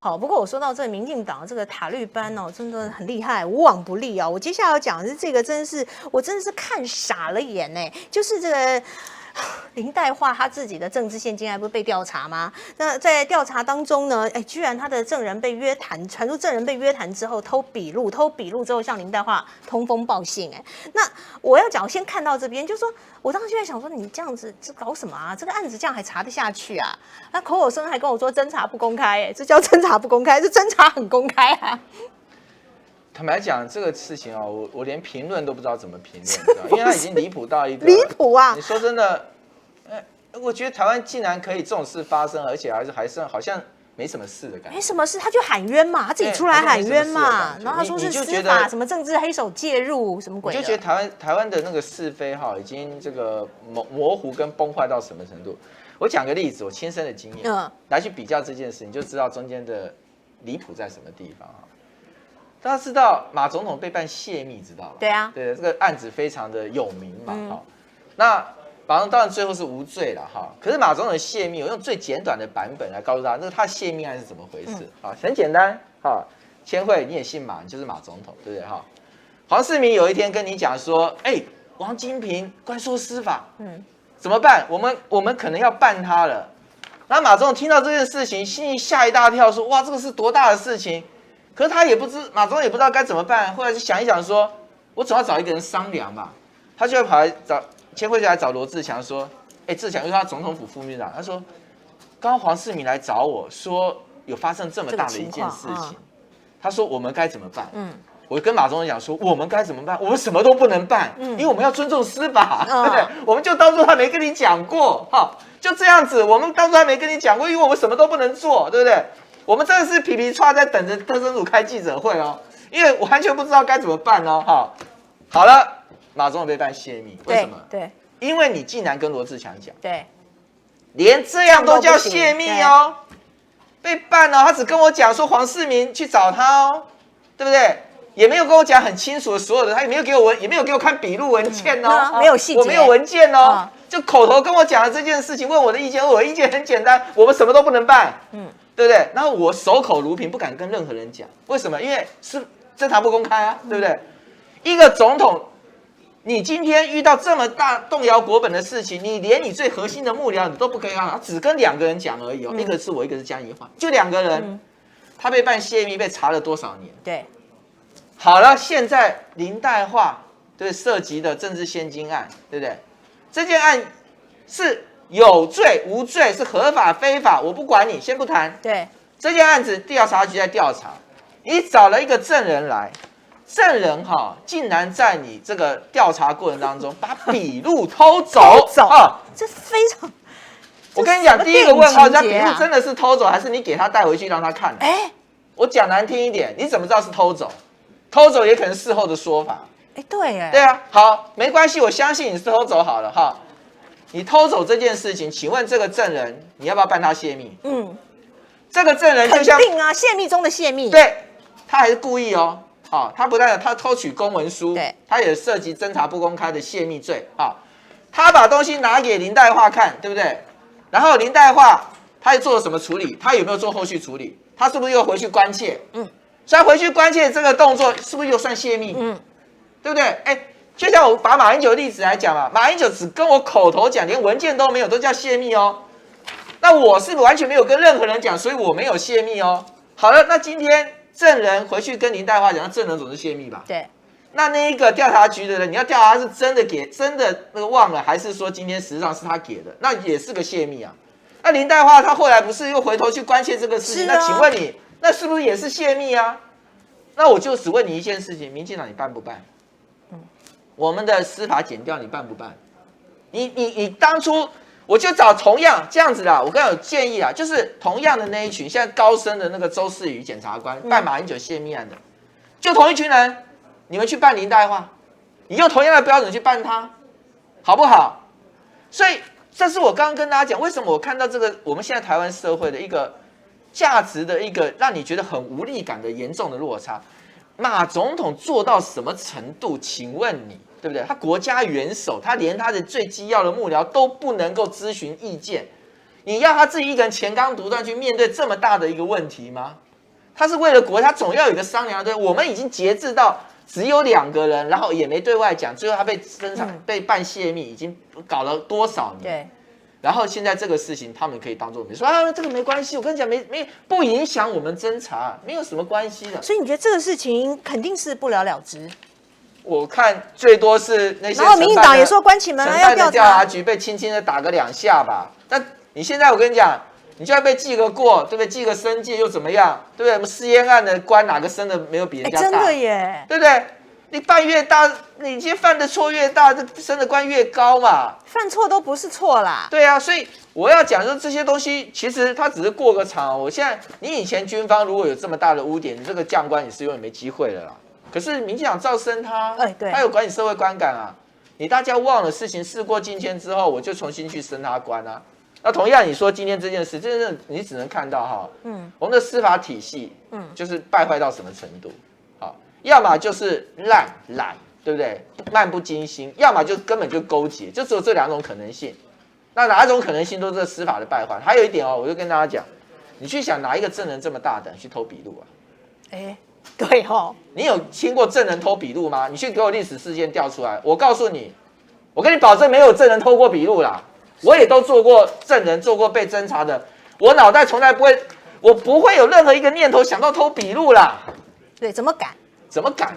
好，不过我说到这个民进党这个塔绿班哦，真的很厉害，无往不利啊。我接下来要讲的是这个，我真的是看傻了眼呢。就是这个林岱樺他自己的政治现金还不是被调查吗？那在调查当中呢，居然他的证人被约谈，传出证人被约谈之后偷笔录之后向林岱樺通风报信。那我要讲，我先看到这边，就说我当时就在想说，你这样子这搞什么啊？这个案子这样还查得下去啊？那口口声还跟我说侦查不公开，这叫侦查不公开，这侦查很公开啊。坦白讲，这个事情哦，我连评论都不知道怎么评论，因为它已经离谱到一个离谱啊！你说真的，我觉得台湾竟然可以这种事发生，而且还是好像没什么事的感觉。没什么事，他就喊冤嘛，他自己出来喊冤嘛，然后他说是司法什么政治黑手介入什么鬼的，你就觉得台湾的那个是非已经这个模糊跟崩坏到什么程度？我讲个例子，我亲身的经验，来去比较这件事，你就知道中间的离谱在什么地方。大家知道马总统被办泄密，知道吧？对啊，对，这个案子非常的有名嘛。那马总统当然最后是无罪了哈。可是马总统的泄密，我用最简短的版本来告诉大家，他的泄密案是怎么回事啊？很简单哈，千惠你也姓马，你就是马总统，对不对哈？黄世明有一天跟你讲说，王金平关说司法，怎么办？我们可能要办他了。然后马总统听到这件事情，心里吓一大跳，说哇，这个是多大的事情？可是马总统也不知道该怎么办，后来就想一想说，我总要找一个人商量吧。他就跑来找千惠，就来找罗志强说，志强又是他总统府副秘书长，他说，刚刚黄世明来找我说有发生这么大的一件事情，他说我们该怎么办？我跟马总统讲说，我们该怎么办？我们什么都不能办，因为我们要尊重司法，对不对？我们就当作他没跟你讲过，就这样子，我们当作他没跟你讲过，因为我们什么都不能做，对不对？我们真的是皮皮唰在等着特侦组开记者会哦，因为我完全不知道该怎么办哦，好了，马总统被办泄密，为什么？对，因为你竟然跟罗志强讲，对，连这样都叫泄密哦，被办哦，他只跟我讲说黄世明去找他哦，对不对？也没有跟我讲很清楚的所有的，他也没有给我看笔录文件哦，没有细节，我没有文件哦，就口头跟我讲了这件事情，问我的意见，我的意见很简单，我们什么都不能办，对不对？然后我守口如瓶，不敢跟任何人讲，为什么？因为是侦查不公开啊，对不对？一个总统，你今天遇到这么大动摇国本的事情，你连你最核心的幕僚你都不可以让他只跟2个人讲而已哦，一个是我，一个是江宜桦，就2个人，他被办泄密，被查了多少年？对，好了，现在林岱樺对涉及的政治现金案，对不对？这件案是有罪无罪，是合法非法，我不管你，先不谈。对，这件案子调查局在调查，你找了一个证人来，证人竟然在你这个调查过程当中把笔录偷走这非常。我跟你讲，第一个问号，这笔录真的是偷走，还是你给他带回去让他看？我讲难听一点，你怎么知道是偷走？偷走也可能事后的说法。对，对啊，好，没关系，我相信你是偷走好了哈。你偷走这件事情，请问这个证人，你要不要办他泄密？这个证人就像肯定啊，泄密中的泄密。对，他还是故意哦。他不但他偷取公文书，对，他也涉及侦查不公开的泄密罪他把东西拿给林岱樺看，对不对？然后林岱樺他又做了什么处理？他有没有做后续处理？他是不是又回去关切？所以回去关切这个动作是不是又算泄密？对不对？就像我把马英九的例子来讲嘛，马英九只跟我口头讲，连文件都没有，都叫泄密哦。那我是完全没有跟任何人讲，所以我没有泄密哦。好了，那今天证人回去跟林岱樺讲，那证人总是泄密吧？对。那一个调查局的人，你要调查他是真的那个忘了，还是说今天实际上是他给的？那也是个泄密啊。那林岱樺他后来不是又回头去关切这个事情？那请问你，那是不是也是泄密啊？那我就只问你一件事情，民进党你办不办？我们的司法检调你办不办？你当初我就找同样这样子啦，我刚刚有建议啦，就是同样的那一群，现在高升的那个周世瑜检察官办马英九泄密案的，就同一群人，你们去办林岱樺，你用同样的标准去办他，好不好？所以这是我刚刚跟大家讲，为什么我看到这个我们现在台湾社会的一个价值的一个让你觉得很无力感的严重的落差。马总统做到什么程度？请问你，对不对？他国家元首，他连他的最机要的幕僚都不能够咨询意见，你要他自己一个人钱刚独断去面对这么大的一个问题吗？他是为了国，他总要有一个商量，对，我们已经节制到只有2个人，然后也没对外讲，最后他被被办泄密，已经搞了多少年？对。然后现在这个事情，他们可以当做没说啊，这个没关系。我跟你讲，不影响我们侦查，没有什么关系的。所以你觉得这个事情肯定是不了了之？我看最多是那些，然后民进党也说关起门来要调查，调查局被轻轻的打个2下吧。但你现在我跟你讲，你就算被记个过，对不对？记个申诫又怎么样？对不对？我们试验案的官哪个升的没有比人家大？真的耶，对不对？你犯越大，你今天犯的错越大，这升的官越高嘛。犯错都不是错啦。对啊，所以我要讲说这些东西，其实它只是过个场。我现在，你以前军方如果有这么大的污点，你这个将官你是永远没机会了啦。可是民进党赵升对，他有管理社会观感啊。你大家忘了事情事过境迁之后，我就重新去升他官啊。那同样你说今天这件事，真的你只能看到哈，我们的司法体系，就是败坏到什么程度。要么就是懒，对不对？漫不经心；要么就根本就勾结，就只有这2种可能性。那哪一种可能性都是司法的败坏。还有一点哦，我就跟大家讲，你去想哪一个证人这么大胆去偷笔录啊？对哦。你有听过证人偷笔录吗？你去给我历史事件调出来，我告诉你，我跟你保证没有证人偷过笔录啦。我也都做过证人，做过被侦查的，我脑袋从来不会，我不会有任何一个念头想到偷笔录啦。对，怎么敢？怎么敢？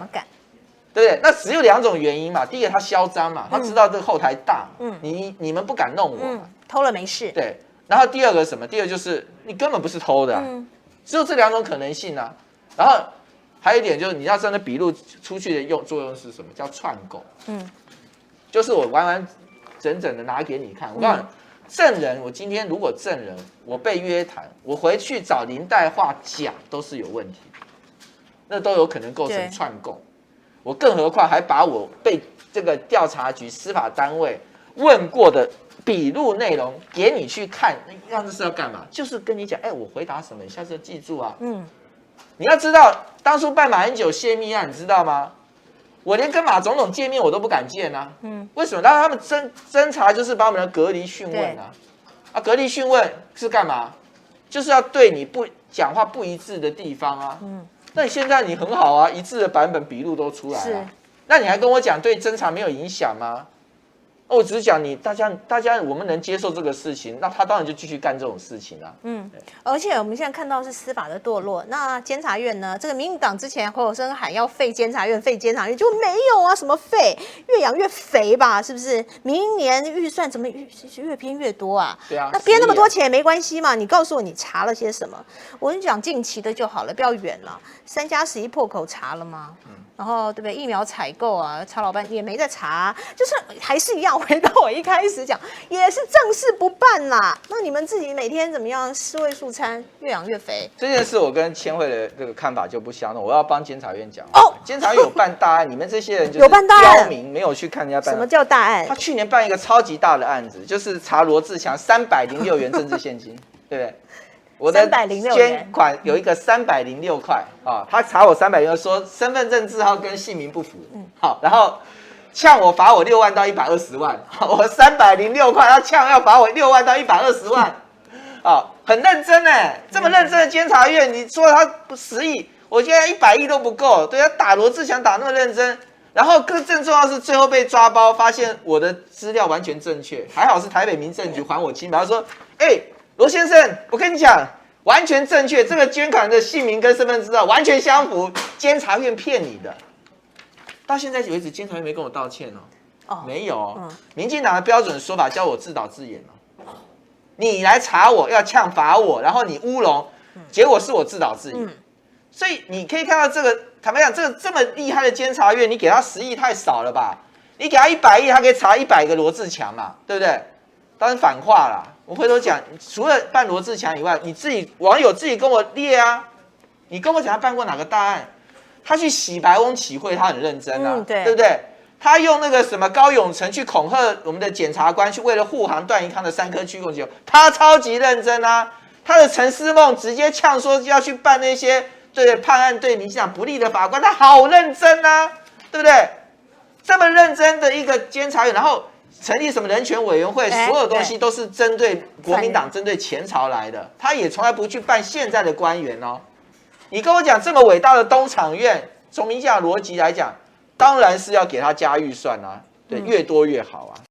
对不对？那只有2种原因嘛。第一个，他嚣张嘛，他知道这个后台大，你们不敢弄我嘛，偷了没事。对。然后第二个什么？第二个就是你根本不是偷的啊，只有这2种可能性啊。然后还有一点就是，你要真的笔录出去的作用是什么？叫串供。就是我完完整整的拿给你看。我告诉你，证人，我今天如果证人我被约谈，我回去找林岱樺讲都是有问题。那都有可能构成串供，我更何况还把我被这个调查局司法单位问过的笔录内容给你去看，那这是要干嘛？就是跟你讲，我回答什么，你下次记住啊。你要知道，当初办马英九泄密案，你知道吗？我连跟马总统见面我都不敢见啊。为什么？当然他们侦查就是把我们的隔离讯问啊。隔离讯问是干嘛？就是要对你不讲话不一致的地方啊。那你现在你很好啊，一致的版本笔录都出来了，那你还跟我讲对侦查没有影响吗？我只是讲你大家我们能接受这个事情，那他当然就继续干这种事情啊。而且我们现在看到是司法的堕落，那监察院呢？这个民进党之前侯友宜喊要废监察院，就没有啊，什么废，越养越肥吧，是不是？明年预算怎么越编越多啊？对啊，那编那么多钱也没关系嘛？你告诉我你查了些什么？我跟你讲近期的就好了，不要远了。3+11破口查了吗？然后对不对？疫苗采购啊，查老半也没在查，就是还是一样。回到我一开始讲，也是正事不办啦。那你们自己每天怎么样4位数餐，越养越肥？这件事我跟千惠的这个看法就不相同，我要帮监察院讲哦。监察院有办大案，你们这些人就是有办大案，刁民没有去看人家办。什么叫大案？他去年办一个超级大的案子，就是查罗志强306元政治现金，对不对？我的捐款有一个306块啊，他查我306，说身份证字号跟姓名不符，好，然后呛我罚我6万到120万，我306块，他呛要罚我6万到120万，啊，很认真哎，这么认真的监察院，你说他10亿，我觉得100亿都不够，对他打罗志祥打那么认真，然后更重要是最后被抓包，发现我的资料完全正确，还好是台北民政局还我清白，他说，罗先生，我跟你讲，完全正确，这个捐款的姓名跟身份资料完全相符，监察院骗你的。到现在为止，监察院没跟我道歉哦，没有哦。民进党的标准说法叫我自导自演哦，你来查我要呛罚我，然后你乌龙，结果是我自导自演。所以你可以看到这个，坦白讲，这么厉害的监察院，你给他10亿太少了吧？你给他100亿，他可以查100个罗志强嘛，对不对？当然反话啦。我回头讲，除了办罗志强以外，你自己网友自己跟我列啊，你跟我讲他办过哪个大案？他去洗白翁起会，他很认真啊，对不对？他用那个什么高永成去恐吓我们的检察官，去为了护航段宜康的3颗驱共酒，他超级认真啊。他的陈思梦直接呛说要去办那些对判案对民进党不利的法官，他好认真啊，对不对？这么认真的一个监察院，然后成立什么人权委员会，所有东西都是针对国民党、针对前朝来的，他也从来不去办现在的官员哦。你跟我讲这么伟大的东厂院，从民进党逻辑来讲，当然是要给他加预算啊，对，越多越好啊。